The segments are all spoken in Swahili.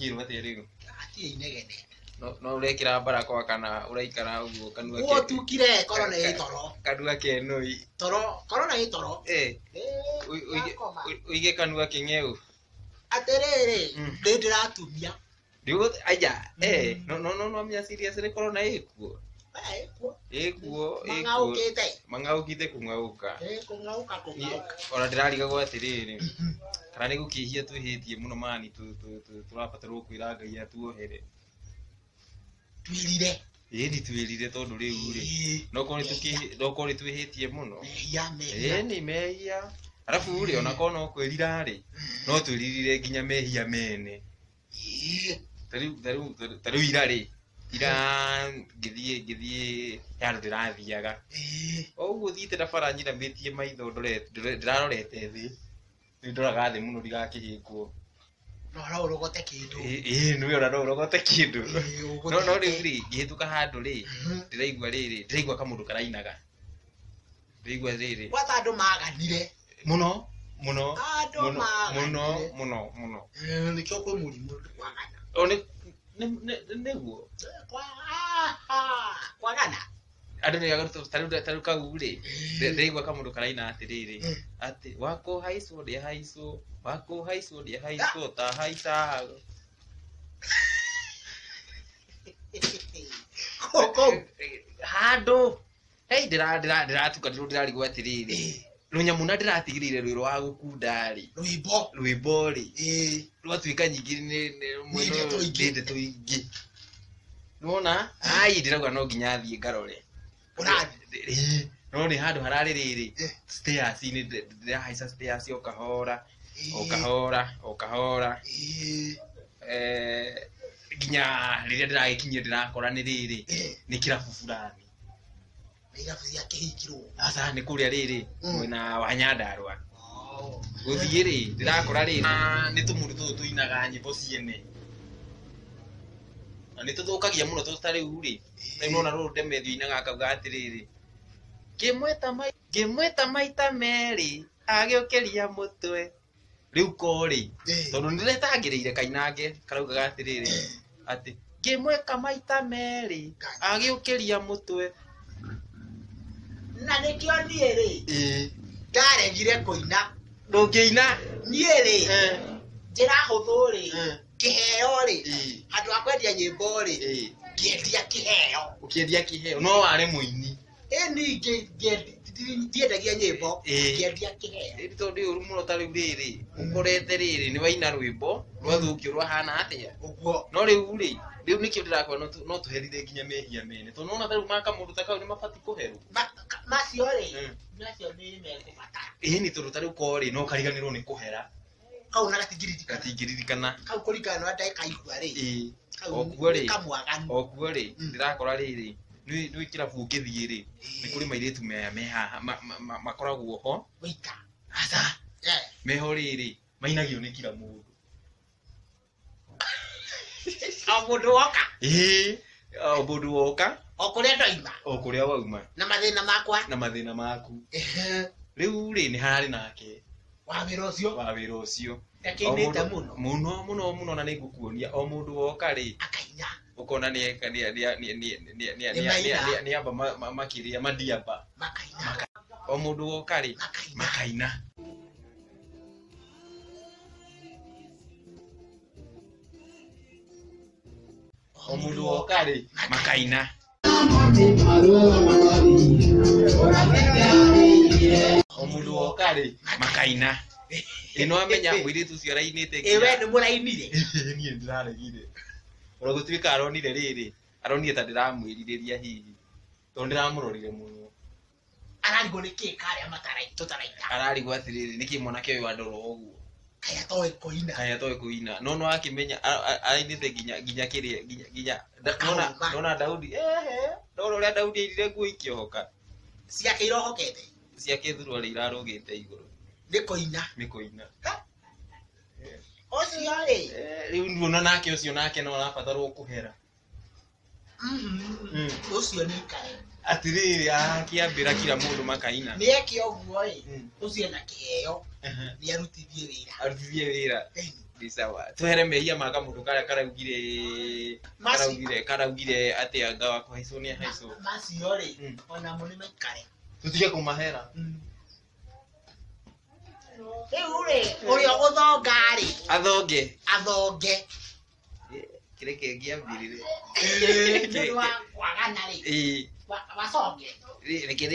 kirwa tiri ati inegene no urekira barako kana uraikara uguo kanua ke tu kire korona itoro kanua ke noi toro korona itoro uige kanua kingeu aterere ndiratumia digo aya no mia serious re corona ekuo mangaukite kungauka ona ndirariga gwa atiriri kana ni gukihia tuhitie muno mani turabatarwo kwira Ngai atuohere twirire twirire tondu riu ri no kori tuhitie muno ni mehia arafu uri ona kono kwirira ri no twiririre nginya mehia mene taru irari ira githie yaro ndirathiaga oguo thiite na bara nyina metie maitho ndirarorete thi ndoraga thi muno ndigakihingwo no urogote kindu no ora no urogote kindu no ri ngihituka handu ri ndiraigua kamundu karainaga ndiraigua riri wata andu maganire muno nikyo kwe murimu kwagana one neguo kwagana andu ni agaruto taru kagure ndeigua kamundu karaina atiriri ati wako haiswo dia haiswo ta haisa koko hando hey ndiratuka ndirarigwa atiriri runyamuna ndiratigirire rwiro wa gukundari rwimbo ri rwatuika nyingi ni mweno ndinde tuingi nona ai ndirauga no nginya thie ngarore no ni handu harari riri stairs ni ndirahaisa stairs okahora nginya riria ndiragikinyia ndirakora ni riri ni kirabu fulani cia kihikirwo asa ni kuria riri mwena wa Nyandarua guthie ri ndirakora riri ni tumundu tuinaga nyimbo ciene na ni tuthukagia muno tutari uri nona ru ndemethio inaga akauga atiriri ngimweta maita meri agiokeria mutwe riu kori tondu ndiretangiriire kainange karaugaga atiriri ati ngimweka maita meri agiokeria mutwe na nikio nie ri ndaregire kuina ndungiina nie ri njira huthu ri kiheo ri andu akwendia nyimbo ri ngiendia kiheo no wari muini ningi ndiendagia nyimbo ngiendia kiheo tondu uru muno tari riri ukorete riri ni waina rwimbo rwathukio rwahana atia uguo no riu nikio ndirakwa no tuherire nginya mehia mene tondu nona tari maka mundu takau ni mabati kuheru macio ni mekubata ni tondu tari ukori no kariganirwo ni kuhera kau na gatingiririkana kau kurikana no ndeka igua ri okuo ri ndirakora riri ni kirabu ngithie ri ni kuri mairitu meha makoragwo ho wika asa meho riri mainagio ni kila mundu mundu woka mundu woka okuria ndoima okuria wauma na mathina maku riu ri ni harari nake wawira ucio ndakinite muno na nigukuonia o mundu woka ri akaina ukona ni amba makiria madiamba makaina o mundu woka ri makaina o mundu woka ri makaina o mundu woka ri makaina ino amenya mwiritu cio rainite ewe ni murainire nie ndiraregire ora gutuika aronire riri aronire ta ndiramwiririria hihi to ndiramurorire muno ararigwo ni ki kare tutaraita ararigwo atiriri niki mwanake uyu andoro uguo kaya toy kuina no akimenya arainite ginya kiria ginya nona Daudi ndoro ria Daudi airire nguo ikiohoka ciake irohokete ciake thuru ri irarugite iguru ni kuina ocio ri riu nduona nake ucio nake no arabatarwo kuhera ucio ni kare atiriri akiambira kila mundu makaina ni eki oguo ri ucio na kiheo ni arutithie wira Ni sawa. Tuhere mehia maka mundu kara karaugire ati anga wako haiso ni haiso. Masi ore. Ona munime kare. Tutige kumahera. Ure ogothongari. Athonge. Kireke giambirire. Ndio kwagana ri. Wacoke. Reke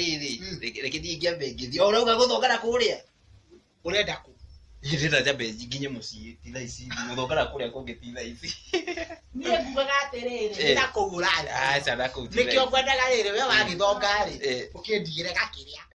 thi ngiambe ngithio. Urauga guthongara kuria. Urenda ku. Ndĩrenda njambe nginye mũciĩ ti thaa ici gũthongara kũrĩa kũngĩ ti thaa ici. Niĩ ngugaga atĩrĩrĩ ndakũgũra. Aca ndakũgũra. Nĩkĩo ngwendaga rĩrĩ we wagĩthonga rĩ ũkĩndigĩre gakĩrĩa.